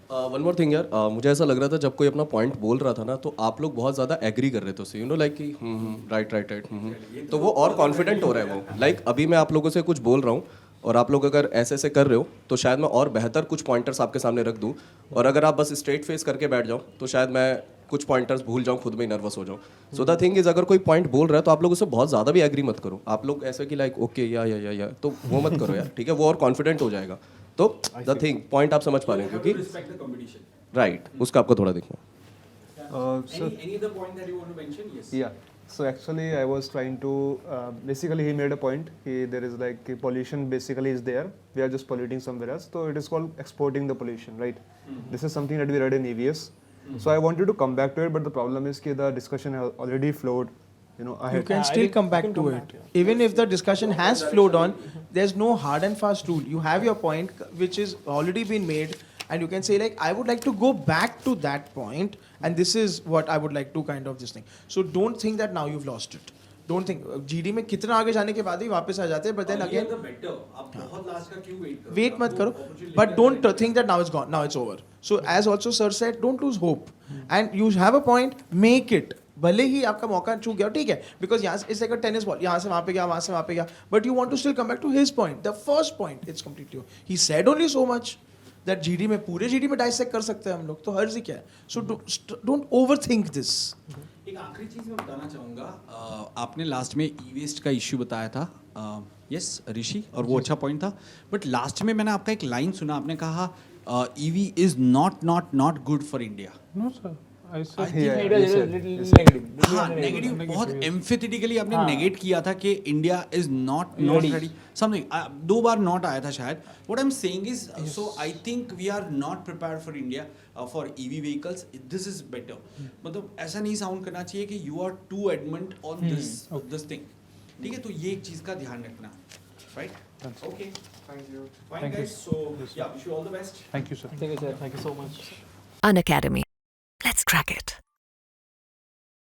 वन मोर थिंग यार, मुझे ऐसा लग रहा था जब कोई अपना पॉइंट बोल रहा था ना, तो आप लोग बहुत ज़्यादा एग्री कर रहे थे उससे, लाइक कि राइट राइट राइट. तो वो और कॉन्फिडेंट हो रहा है वो. लाइक अभी मैं आप लोगों से कुछ बोल रहा हूँ, और आप लोग अगर ऐसे ऐसे कर रहे हो, तो शायद मैं और बेहतर कुछ पॉइंटर्स आपके सामने रख दूँ. और अगर आप बस स्ट्रेट फेस करके बैठ जाओ, तो शायद मैं कुछ पॉइंटर्स भूल जाऊँ, खुद में ही नर्वस हो जाऊँ. सो द थिंग इज, अगर कोई पॉइंट बोल रहा है तो आप लोग उससे बहुत ज़्यादा भी एग्री मत करो. आप लोग ऐसे कि लाइक ओके या तो वो मत करो यार, ठीक है? वो और कॉन्फिडेंट हो जाएगा. तो द थिंग पॉइंट आप समझ पा रहे हैं, क्योंकि रिस्पेक्ट द कंपटीशन. राइट, उसका आपको थोड़ा देखना. So, Any other point that you want to mention? Yes. Yeah. So actually, I was trying to. Basically, he made a point. There is like pollution. Basically, is there. We are just polluting somewhere else. So it is called exporting the pollution, right? This is something that we read in EVS. So I wanted to come back to it, but the problem is that the discussion has already flowed. You Ahead. can still come back to it. Even if the discussion has flowed on, there's no hard and fast rule. You have your point, which is already been made, and you can say like, I would like to go back to that point, and this is what I would like to kind of this thing. So don't think that now you've lost it. Don't think GD में कितना आगे जाने के बाद ही वापस आ जाते हैं, but then again आप बहुत लास्ट का क्यों वेट करो? wait मत करो, but don't think that now it's gone, now it's over. So as also sir said, don't lose hope, and you have a point, make it. भले ही आपका मौका चूक गया, ठीक है, बिकॉज यहाँ से it's like a tennis ball, यहाँ से वहाँ पे गया, वहाँ से वहाँ पे गया, but you want to still come back to his point, the first point. It's completely, he said only so much that GD में, पूरे जीडी में डाइसेक्ट कर सकते हैं हम लोग, तो हर्ज ही क्या है. So don't overthink this. एक आखिरी चीज़ मैं बताना चाहूँगा. आपने लास्ट में ई वेस्ट का इश्यू बताया था, यस ऋषि, और वो अच्छा पॉइंट था. बट लास्ट में मैंने आपका एक लाइन सुना, आपने कहा EV is not good for India. No, sir. I said. It was a little negative. हाँ, नेगेटिव, बहुत एम्फेथेटिकली आपने नेगेट किया था कि India is not ready, something 2 बार नॉट आया था शायद. What I am saying is, so I think we are not prepared for India for EV vehicles. This is better. मतलब ऐसा नहीं साउंड करना चाहिए कि you are too adamant on this thing. ठीक है, तो ये एक चीज़ का ध्यान रखना, right? Okay, Thank you. Fine guys. So yeah, wish you all the best. Thank you, sir. Thank you, sir. Thank you so much. An academy. Let's crack it.